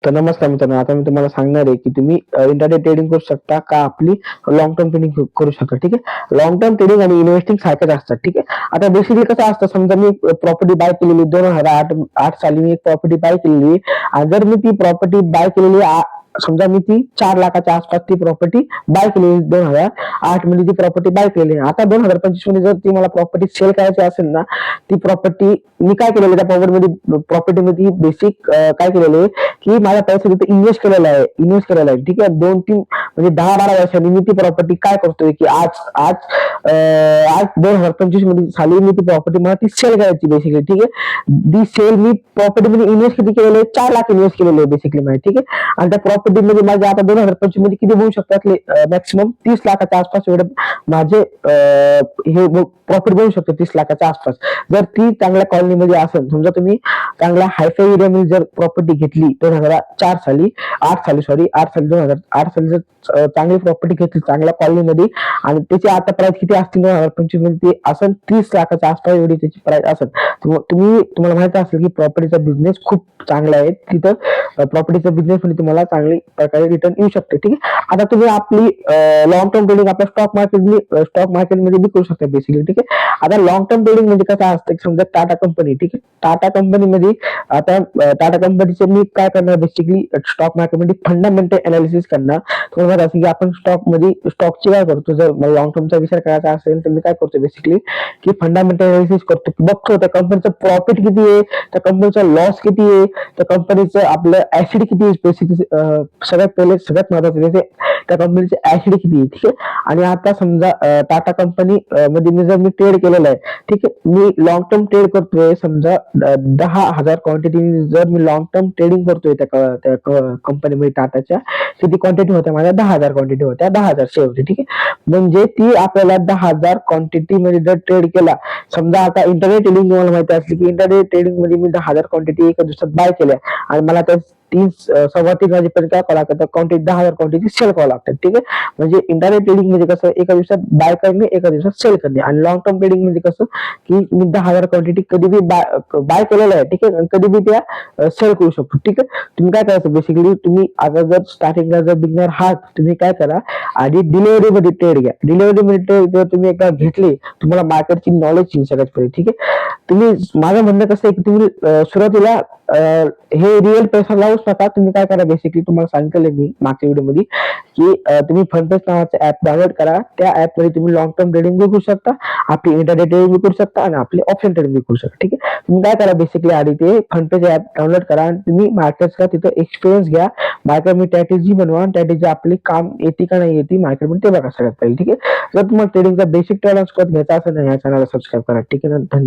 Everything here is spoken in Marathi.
तर नमस्कार मित्रांनो, आता मी तुम्हाला सांगणार आहे की तुम्ही इंट्राडे ट्रेडिंग करू शकता का आपली लॉंग टर्म ट्रेडिंग करू शकता. ठीक आहे. लॉंग टर्म ट्रेडिंग आणि इन्व्हेस्टिंग सारखेच असतात. ठीक आहे. आता बेसिकली कसं असतं, समजा मी प्रॉपर्टी बाय केलेली 2008 साली मी एक प्रॉपर्टी बाय केलेली आणि जर मी ती प्रॉपर्टी बाय केलेली समजा मी ती 4 लाखाच्या आसपास ती प्रॉपर्टी बाय केलेली 2008 मध्ये ती प्रॉपर्टी बाय केलेली. आता 2025 मध्ये जर ती मला प्रॉपर्टी सेल करायची असेल ना, ती प्रॉपर्टी मी काय केलेलं त्या प्रॉपर्टीमध्ये बेसिक काय केलेलं आहे की माझा पैसा तिथे इन्व्हेस्ट केलेला आहे. ठीक आहे. 2-3 म्हणजे 10-12 वर्षांनी मी ती प्रॉपर्टी काय करतोय की आज आज आज 2025 मध्ये साली मी ती प्रॉपर्टी मला ती सेल करायची बेसिकली. ठीक आहे. ती सेल मी प्रॉपर्टीमध्ये इन्व्हेस्ट किती केलेलं आहे, 4 लाख इन्व्हेस्ट केलेलं आहे बेसिकली माहिती. ठीक आहे. आणि त्या प्रॉपर्टीमध्ये माझे आता 2025 मध्ये किती होऊ शकतात, मॅक्सिमम 30 लाखाच्या आसपास एवढे माझे हे प्रॉफिट बनू शकतो 30 लाखाच्या आसपास. जर ती चांगल्या कॉलनीमध्ये असेल, समजा तुम्ही चांगल्या हायफाय एरियामध्ये जर प्रॉपर्टी घेतली 2008 साली 2008 साली जर चांगली प्रॉपर्टी घेतली चांगल्या कॉलनीमध्ये आणि त्याची आता प्राइस किती असतील 2025 मध्ये, ते असेल 30 लाखाच्या आसपास एवढी त्याची प्राइस असेल. तुम्हाला माहिती असेल की प्रॉपर्टीचा बिझनेस खूप चांगला आहे. तिथं प्रॉपर्टीचा बिझनेस मध्ये तुम्हाला चांगली प्रकारे रिटर्न येऊ शकते. ठीक आहे. आता तुम्ही आपली लॉंग टर्म ट्रेडिंग आपल्या स्टॉक मार्केटमध्ये बी करू शकता बेसिकली. ठीक आहे. आता लॉंग टर्म ट्रेडिंग म्हणजे कसं असतं, समजा टाटा कंपनी. ठीक आहे. टाटा कंपनीमध्ये आता टाटा कंपनीचे मी काय करणार बेसिकली, स्टॉक मार्केटमध्ये फंडामेंटल अनालिसिस करणार. तुम्हाला माहिती असेल की आपण स्टॉकची काय करतो, जर मला लॉंग टर्मचा विचार करायचा असेल तर मी काय करतो बेसिकली की फंडामेंटल अनालिसिस करतो, बघतो त्या कंपनीचं प्रॉफिट किती आहे, त्या कंपनीचा लॉस किती आहे, त्या कंपनीचं आपलं ऍसिड किती आहे बेसिकली. सगळ्यात महत्वाचं त्या कंपनीचे ऍसिड किती आहे. ठीक आहे. आणि आता समजा टाटा कंपनी मध्ये जर मी ट्रेड केलेलं आहे. ठीक आहे. मी लॉंग टर्म ट्रेड करतोय, समजा 10,000 क्वांटिटी जर मी लॉंग टर्म ट्रेडिंग करतोय त्या कंपनीमध्ये टाटाच्या, किती क्वांटिटी होत्या माझ्या, 10,000 क्वांटिटी होत्या, 10,000 शेअर होते. ठीक आहे. म्हणजे ती आपल्याला 10,000 क्वांटिटी मध्ये जर ट्रेड केला, समजा आता इंटरनेट ट्रेडिंग तुम्हाला माहिती असली की इंटरनेट ट्रेडिंग मध्ये मी 10,000 क्वांटिटी एका दिवसात बाय केल्या आणि मला त्या 3-3:15 वाजेपर्यंत काय करावं लागतं, क्वांटिटी 10,000 क्वांटिटी सेल करावं लागतात. ठीक आहे. म्हणजे इंटरनेट ट्रेडिंग म्हणजे कसं, एका दिवसात बाय करणे, एका दिवसात सेल करणे. आणि लॉंग टर्म ट्रेडिंग म्हणजे कसं की मी 10,000 क्वांटिटी कधी बी बाय केलेलं आहे. ठीक आहे. कधी बी त्या सेल करू शकतो. ठीक आहे. तुम्ही काय करायचं बेसिकली, तुम्ही आता जर स्टार्टिंगला जर बिगनर आहात, तुम्ही काय करा, आधी डिलिव्हरी मध्ये ट्रेड घ्या. डिलिव्हरी मध्ये ट्रेड जर तुम्ही एकदा घेतली, तुम्हाला मार्केटची नॉलेज येईल सगळ्यात पहिले. ठीक आहे. तुम्ही, माझं म्हणणं कसं आहे की तुम्ही सुरुवातीला हे रिअल पैसा लावूच नका. तुम्ही काय करा बेसिकली, तुम्हाला सांगितलं मी मागच्या व्हिडिओ की तुम्ही फंडपेस नावाचं ऍप डाउनलोड करा. त्या ऍप मध्ये तुम्ही लॉंग टर्म ट्रेडिंग करू शकता, आपली इंटरडे ट्रेडिंग करू शकता आणि आपली ऑप्शन ट्रेडिंग करू शकता. ठीक आहे. तुम्ही काय करा बेसिकली, आधी ते फंडपेस ऍप डाउनलोड करा आणि तुम्ही मार्केटचा तिथं एक्सपिरियन्स घ्या. मार्केटमध्ये स्ट्रॅटेजी बनवा, स्ट्रॅटेजी आपली काम येते का नाही येते मार्केटमध्ये ते बघा सगळ्यात पहिले. ठीक आहे. जर तुम्हाला ट्रेडिंगचा बेसिक टर्न्स घ्यायचा असेल ना, या चॅनलला सबस्क्राईब करा. ठीक आहे ना. धन्यवाद.